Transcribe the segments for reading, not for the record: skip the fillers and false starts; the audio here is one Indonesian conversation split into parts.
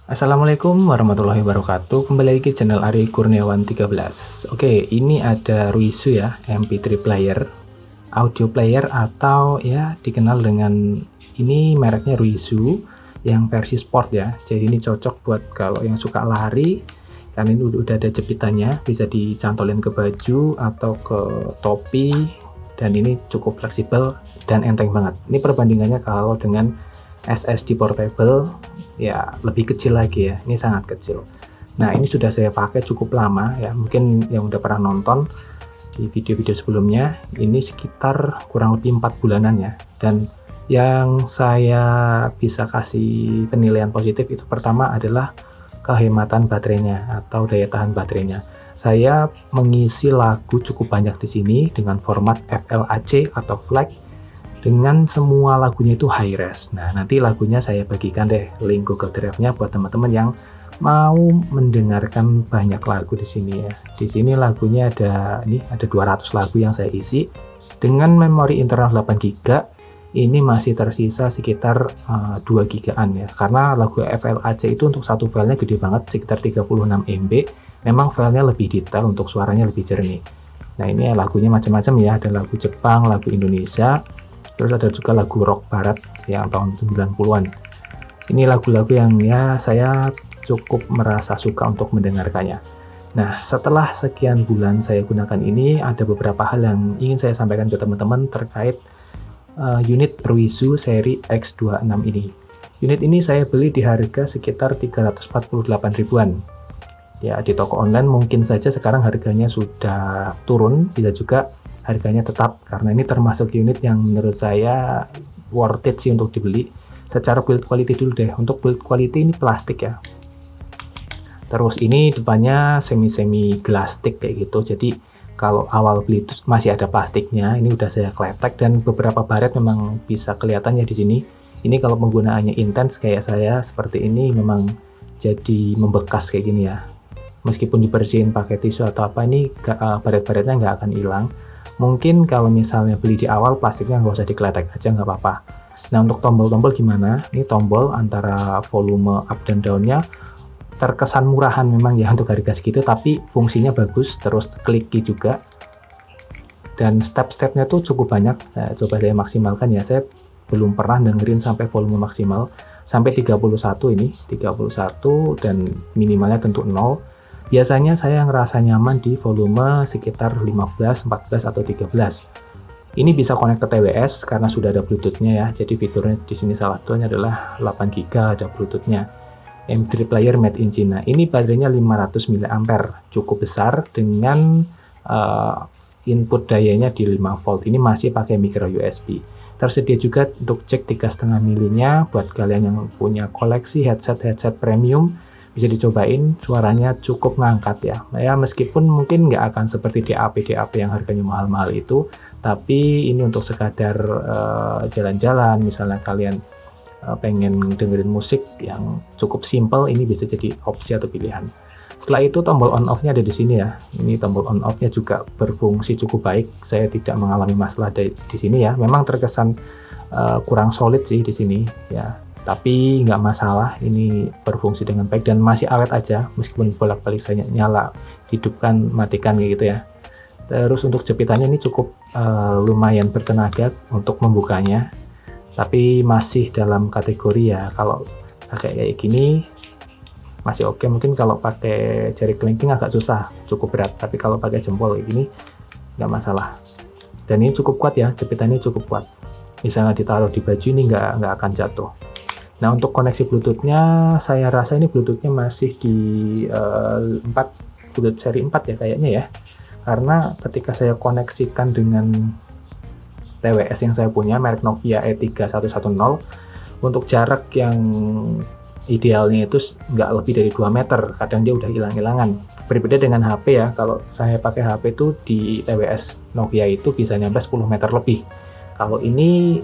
Assalamualaikum warahmatullahi wabarakatuh. Kembali lagi ke channel Ari Kurniawan 13. Oke, ini ada Ruizu ya, MP3 player, audio player atau ya dikenal dengan ini mereknya Ruizu yang versi sport ya. Jadi ini cocok buat kalau yang suka lari, karena ini udah ada jepitannya, bisa dicantolin ke baju atau ke topi, dan ini cukup fleksibel dan enteng banget. Ini perbandingannya kalau dengan SSD portable ya lebih kecil lagi ya, ini sangat kecil. Nah, ini sudah saya pakai cukup lama ya, mungkin yang udah pernah nonton di video-video sebelumnya, ini sekitar kurang lebih 4 bulanan ya. Dan yang saya bisa kasih penilaian positif itu pertama adalah kehematan baterainya atau daya tahan baterainya. Saya mengisi lagu cukup banyak di sini dengan format FLAC atau FLAC, dengan semua lagunya itu high res. Nah, nanti lagunya saya bagikan deh link Google Drive-nya buat teman-teman yang mau mendengarkan banyak lagu di sini ya. Di sini lagunya ada 200 lagu yang saya isi dengan memori internal 8 GB. Ini masih tersisa sekitar 2 GB-an ya. Karena lagu FLAC itu untuk satu filenya gede banget, sekitar 36 MB. Memang filenya lebih detail, untuk suaranya lebih jernih. Nah, ini lagunya macam-macam ya, ada lagu Jepang, lagu Indonesia, terus ada juga lagu rock barat yang tahun 90-an. Ini lagu-lagu yang ya saya cukup merasa suka untuk mendengarkannya. Nah, setelah sekian bulan saya gunakan ini, ada beberapa hal yang ingin saya sampaikan ke teman-teman terkait unit Ruizu seri X26 ini. Unit ini saya beli di harga sekitar 348 ribuan. Ya, di toko online mungkin saja sekarang harganya sudah turun, bisa juga harganya tetap, karena ini termasuk unit yang menurut saya worth it sih untuk dibeli. Secara build quality dulu deh. Untuk build quality ini plastik ya, terus ini depannya semi glass stick kayak gitu. Jadi kalau awal beli itu masih ada plastiknya, ini udah saya kletek, dan beberapa baret memang bisa kelihatannya di sini. Ini kalau penggunaannya intens kayak saya seperti ini, memang jadi membekas kayak gini ya. Meskipun dibersihin pakai tisu atau apa, ini baret-baretnya nggak akan hilang. Mungkin kalau misalnya beli di awal, plastiknya nggak usah dikletek aja, nggak apa-apa. Nah, untuk tombol-tombol gimana? Ini tombol antara volume up dan down-nya terkesan murahan memang ya untuk harga segitu, tapi fungsinya bagus, terus kliki juga. Dan step-stepnya tuh cukup banyak. Coba saya maksimalkan ya, saya belum pernah dengerin sampai volume maksimal. Sampai 31 ini, 31 dan minimalnya tentu 0. Biasanya saya ngerasa nyaman di volume sekitar 15, 14, atau 13. Ini bisa connect ke TWS karena sudah ada Bluetooth-nya ya. Jadi fiturnya di sini salah satunya adalah 8 GB ada Bluetooth-nya. MP3 player made in China. Ini baterainya 500 mAh, cukup besar dengan input dayanya di 5 volt. Ini masih pakai micro USB. Tersedia juga untuk cek 3,5 mm buat kalian yang punya koleksi headset premium. Bisa dicobain, suaranya cukup ngangkat ya. Ya, meskipun mungkin nggak akan seperti DAP yang harganya mahal-mahal itu, tapi ini untuk sekadar jalan-jalan, misalnya kalian pengen dengerin musik yang cukup simple, ini bisa jadi opsi atau pilihan. Setelah itu tombol on off-nya ada di sini ya. Ini tombol on off-nya juga berfungsi cukup baik. Saya tidak mengalami masalah di sini ya. Memang terkesan kurang solid sih di sini ya. Tapi nggak masalah, ini berfungsi dengan baik dan masih awet aja meskipun bolak-balik saya nyala, hidupkan, matikan kayak gitu ya. Terus untuk jepitannya ini cukup lumayan bertenaga untuk membukanya, tapi masih dalam kategori ya, kalau pakai kayak gini masih oke. Mungkin kalau pakai jari kelingking agak susah, cukup berat, tapi kalau pakai jempol kayak gini nggak masalah. Dan ini cukup kuat ya, jepitannya cukup kuat. Misalnya ditaruh di baju ini nggak akan jatuh. Nah, untuk koneksi Bluetooth-nya, saya rasa ini Bluetooth-nya masih di Bluetooth seri 4 ya kayaknya ya. Karena ketika saya koneksikan dengan TWS yang saya punya, merek Nokia E3110, untuk jarak yang idealnya itu nggak lebih dari 2 meter, kadang dia udah hilang-hilangan. Berbeda dengan HP ya, kalau saya pakai HP itu di TWS Nokia itu bisa nyampe 10 meter lebih. Kalau ini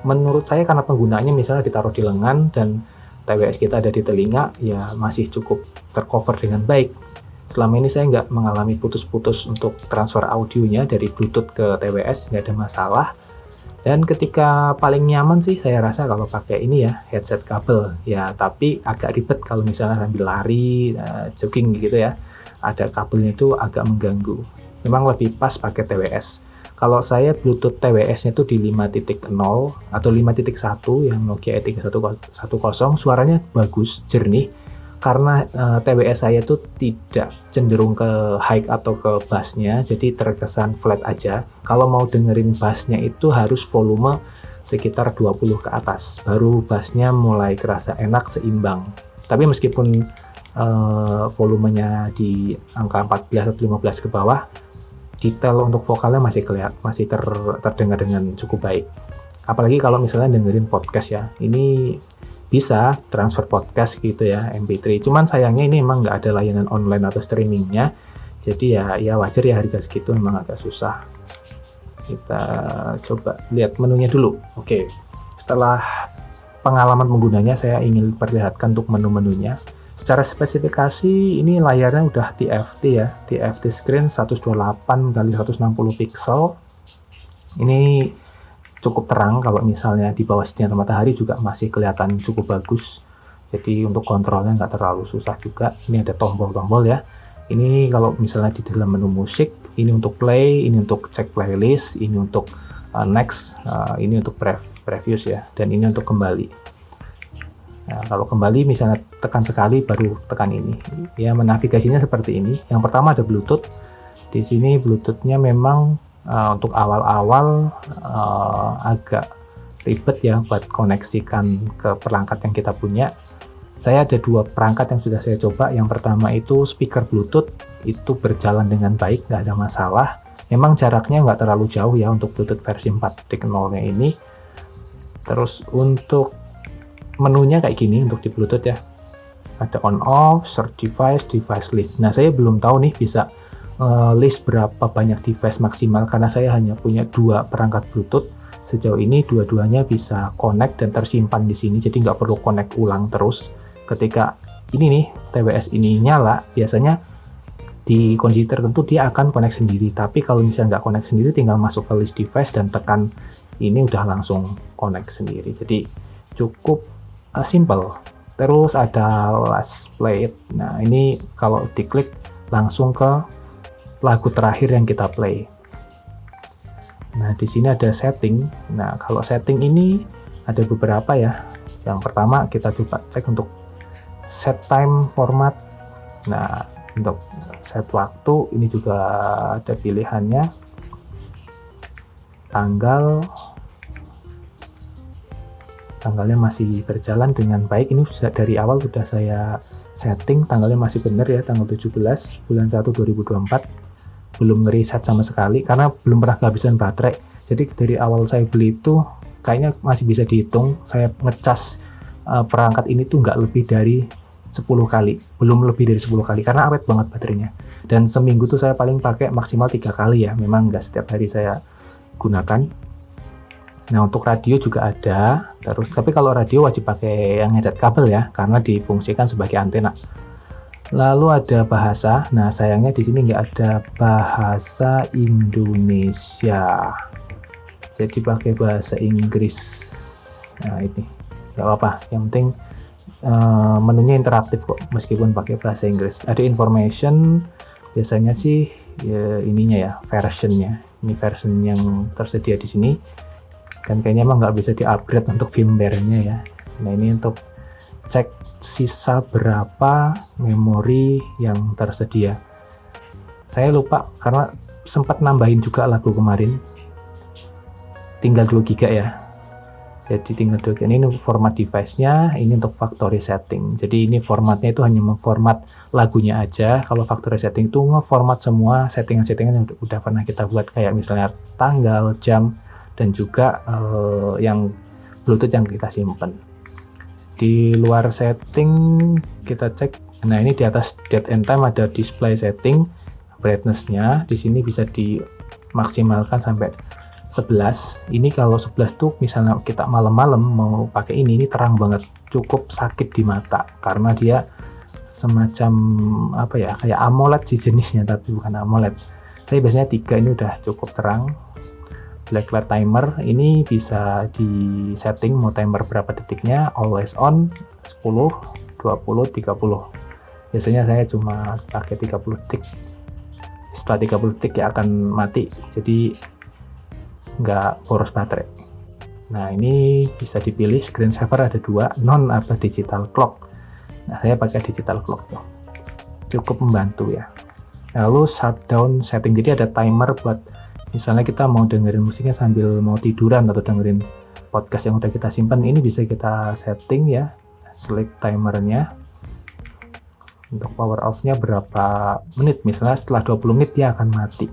menurut saya karena penggunaannya misalnya ditaruh di lengan dan TWS kita ada di telinga, ya masih cukup tercover dengan baik. Selama ini saya nggak mengalami putus-putus untuk transfer audionya dari Bluetooth ke TWS, nggak ada masalah. Dan ketika paling nyaman sih saya rasa kalau pakai ini ya, headset kabel. Ya, tapi agak ribet kalau misalnya sambil lari, jogging gitu ya. Ada kabelnya itu agak mengganggu. Memang lebih pas pakai TWS. Kalau saya Bluetooth TWS-nya itu di 5.0 atau 5.1 yang Nokia E3110, suaranya bagus, jernih. Karena TWS saya itu tidak cenderung ke high atau ke bassnya, jadi terkesan flat aja. Kalau mau dengerin bassnya itu harus volume sekitar 20 ke atas, baru bassnya mulai kerasa enak, seimbang. Tapi meskipun volumenya di angka 14 atau 15 ke bawah, detail untuk vokalnya masih terdengar dengan cukup baik. Apalagi kalau misalnya dengerin podcast ya, ini bisa transfer podcast gitu ya, MP3. Cuman sayangnya ini emang nggak ada layanan online atau streamingnya, jadi ya wajar ya harga segitu memang agak susah. Kita coba lihat menunya dulu. Oke, setelah pengalaman penggunanya, saya ingin perlihatkan untuk menu-menunya. Secara spesifikasi ini layarnya udah TFT ya, TFT screen 128x160 pixel. Ini cukup terang, kalau misalnya di bawah sinar matahari juga masih kelihatan cukup bagus. Jadi untuk kontrolnya nggak terlalu susah juga. Ini ada tombol-tombol ya. Ini kalau misalnya di dalam menu musik, ini untuk play, ini untuk cek playlist, ini untuk next, ini untuk previous ya, dan ini untuk kembali. Nah, kalau kembali misalnya tekan sekali baru tekan ini. Ya, navigasinya seperti ini. Yang pertama ada Bluetooth. Di sini Bluetooth-nya memang untuk awal-awal agak ribet ya buat koneksikan ke perangkat yang kita punya. Saya ada 2 perangkat yang sudah saya coba. Yang pertama itu speaker Bluetooth, itu berjalan dengan baik, nggak ada masalah. Memang jaraknya nggak terlalu jauh ya untuk Bluetooth versi 4.0-nya ini. Terus untuk menunya kayak gini untuk di Bluetooth ya. Ada on off, search device, device list. Nah, saya belum tahu nih bisa list berapa banyak device maksimal, karena saya hanya punya 2 perangkat Bluetooth. Sejauh ini dua-duanya bisa connect dan tersimpan di sini, jadi nggak perlu connect ulang terus. Ketika ini nih TWS ini nyala, biasanya di kondisi tertentu dia akan connect sendiri. Tapi kalau misalnya nggak connect sendiri, tinggal masuk ke list device dan tekan ini udah langsung connect sendiri. Jadi cukup simple. Terus ada last play. Nah, ini kalau diklik langsung ke lagu terakhir yang kita play. Nah, di sini ada setting. Nah, kalau setting ini ada beberapa ya. Yang pertama kita coba cek untuk set time format. Nah, untuk set waktu ini juga ada pilihannya. Tanggalnya masih berjalan dengan baik. Ini dari awal sudah saya setting, tanggalnya masih benar ya, tanggal 17 bulan 1 2024. Belum ngereset sama sekali karena belum pernah kehabisan baterai. Jadi dari awal saya beli itu kayaknya masih bisa dihitung saya ngecas perangkat ini tuh nggak lebih dari 10 kali, belum lebih dari 10 kali, karena awet banget baterainya. Dan seminggu tuh saya paling pakai maksimal 3 kali ya, memang nggak setiap hari saya gunakan. Nah, untuk radio juga ada, tapi kalau radio wajib pakai yang headset kabel ya, karena difungsikan sebagai antena. Lalu ada bahasa. Nah, sayangnya di sini nggak ada bahasa Indonesia. Jadi pakai bahasa Inggris. Nah, ini nggak apa-apa. Yang penting menunya interaktif kok, meskipun pakai bahasa Inggris. Ada information. Biasanya sih ya, ininya ya, versionnya. Ini version yang tersedia di sini. Dan kayaknya emang nggak bisa di-upgrade untuk firmware-nya ya. Nah, ini untuk cek sisa berapa memori yang tersedia. Saya lupa karena sempat nambahin juga lagu kemarin. Tinggal 2 GB ya. Jadi tinggal 2 GB. Ini format device-nya, ini untuk factory setting. Jadi ini formatnya itu hanya memformat lagunya aja. Kalau factory setting itu ngeformat semua settingan-settingan yang udah pernah kita buat, kayak misalnya tanggal, jam, dan juga yang Bluetooth yang kita simpan. Di luar setting kita cek. Nah, ini di atas date and time ada display setting, brightness-nya di sini bisa dimaksimalkan sampai 11. Ini kalau 11 tuh misalnya kita malam-malam mau pakai ini terang banget, cukup sakit di mata karena dia semacam apa ya, kayak AMOLED sih jenisnya, tapi bukan AMOLED. Tapi biasanya 3 ini udah cukup terang. Blacklight timer ini bisa di setting mau timer berapa detiknya, always on 10, 20, 30. Biasanya saya cuma pakai 30 detik. Setelah 30 detik ya akan mati, jadi nggak boros baterai. Nah, ini bisa dipilih screensaver ada 2, non atau digital clock. Nah, saya pakai digital clock tuh. Cukup membantu ya. Lalu shutdown setting, jadi ada timer buat misalnya kita mau dengerin musiknya sambil mau tiduran atau dengerin podcast yang udah kita simpan, ini bisa kita setting ya, sleep timernya. Untuk power off-nya berapa menit, misalnya setelah 20 menit dia akan mati.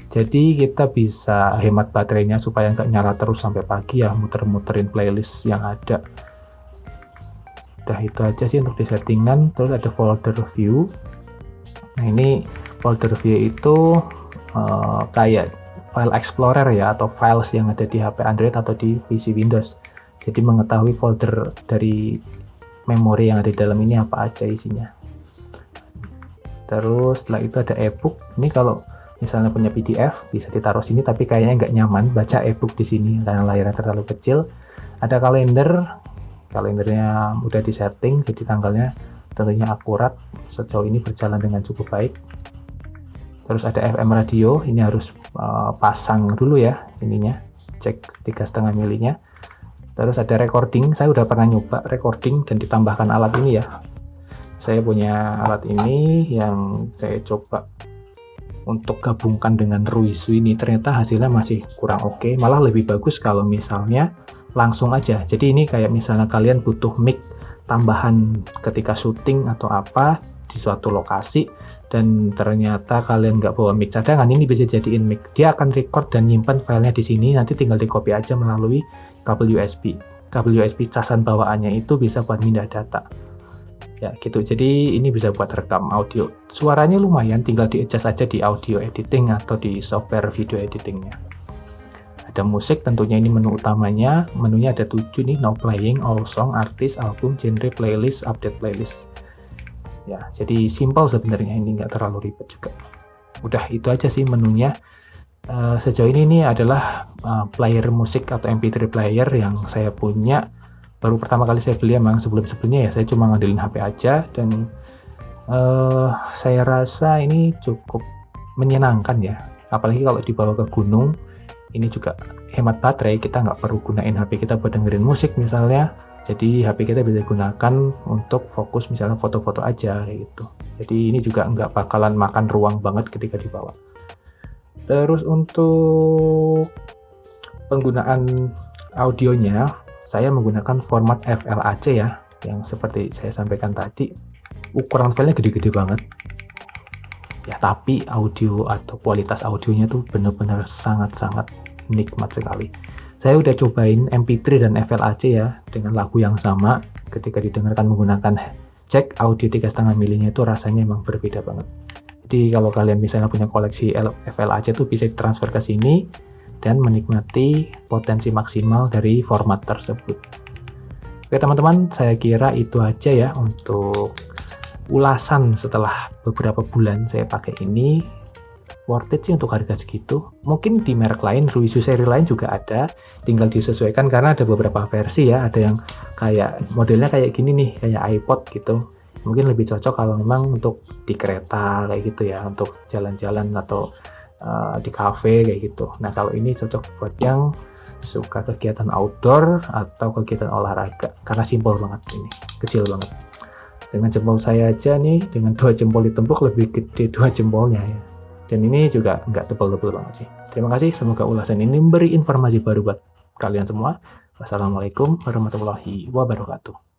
Jadi kita bisa hemat baterainya supaya nggak nyala terus sampai pagi ya, muter-muterin playlist yang ada. Udah itu aja sih untuk di settingan. Terus ada folder view. Nah, ini folder view itu kayak file explorer ya, atau files yang ada di HP Android atau di PC Windows. Jadi mengetahui folder dari memori yang ada di dalam ini apa aja isinya. Terus setelah itu ada ebook. Ini kalau misalnya punya PDF bisa ditaruh sini, tapi kayaknya nggak nyaman baca ebook di sini karena layarnya terlalu kecil. Ada kalender. Kalendernya udah disetting, jadi tanggalnya tentunya akurat. Sejauh ini berjalan dengan cukup baik. Terus ada FM radio, ini harus pasang dulu ya ininya, cek 3,5 milinya. Terus ada recording, saya udah pernah nyoba recording dan ditambahkan alat ini ya. Saya punya alat ini yang saya coba untuk gabungkan dengan Ruizu ini, ternyata hasilnya masih kurang oke, malah lebih bagus kalau misalnya langsung aja. Jadi ini kayak misalnya kalian butuh mic tambahan ketika syuting atau apa di suatu lokasi, dan ternyata kalian nggak bawa mic cadangan, ini bisa jadiin mic. Dia akan record dan nyimpan filenya di sini, nanti tinggal di copy aja melalui kabel USB. Kabel USB casan bawaannya itu bisa buat pindah data. Ya gitu, jadi ini bisa buat rekam audio. Suaranya lumayan, tinggal di-adjust aja di audio editing atau di software video editingnya. Ada musik, tentunya ini menu utamanya. Menunya ada 7 nih, now playing, all song, artis, album, genre, playlist, update playlist. Ya, jadi simple sebenarnya, ini nggak terlalu ribet juga. Udah itu aja sih menunya. Sejauh ini adalah player musik atau MP3 player yang saya punya. Baru pertama kali saya beli, emang sebelum-sebelumnya ya saya cuma ngandelin HP aja, dan saya rasa ini cukup menyenangkan ya, apalagi kalau dibawa ke gunung. Ini juga hemat baterai, kita nggak perlu gunain HP kita buat dengerin musik misalnya, jadi HP kita bisa gunakan untuk fokus misalnya foto-foto aja kayak gitu. Jadi ini juga nggak bakalan makan ruang banget ketika dibawa. Terus untuk penggunaan audionya, saya menggunakan format FLAC ya, yang seperti saya sampaikan tadi. Ukuran filenya gede-gede banget ya, tapi audio atau kualitas audionya tuh bener-bener sangat-sangat nikmat sekali. Saya udah cobain MP3 dan FLAC ya, dengan lagu yang sama. Ketika didengarkan menggunakan jack audio 3,5 milinya itu rasanya emang berbeda banget. Jadi kalau kalian misalnya punya koleksi FLAC tuh bisa transfer ke sini dan menikmati potensi maksimal dari format tersebut. Oke teman-teman, saya kira itu aja ya untuk ulasan setelah beberapa bulan saya pakai ini. Worth it sih untuk harga segitu. Mungkin di merek lain, Ruizu seri lain juga ada, tinggal disesuaikan karena ada beberapa versi ya. Ada yang kayak modelnya kayak gini nih, kayak iPod gitu. Mungkin lebih cocok kalau memang untuk di kereta kayak gitu ya, untuk jalan-jalan atau di cafe kayak gitu. Nah kalau ini cocok buat yang suka kegiatan outdoor atau kegiatan olahraga, karena simpel banget, ini kecil banget. Dengan jempol saya aja nih, dengan 2 jempol ditempuk lebih gede 2 jempolnya ya. Dan ini juga nggak tebal-tebal banget sih. Terima kasih, semoga ulasan ini memberi informasi baru buat kalian semua. Wassalamualaikum warahmatullahi wabarakatuh.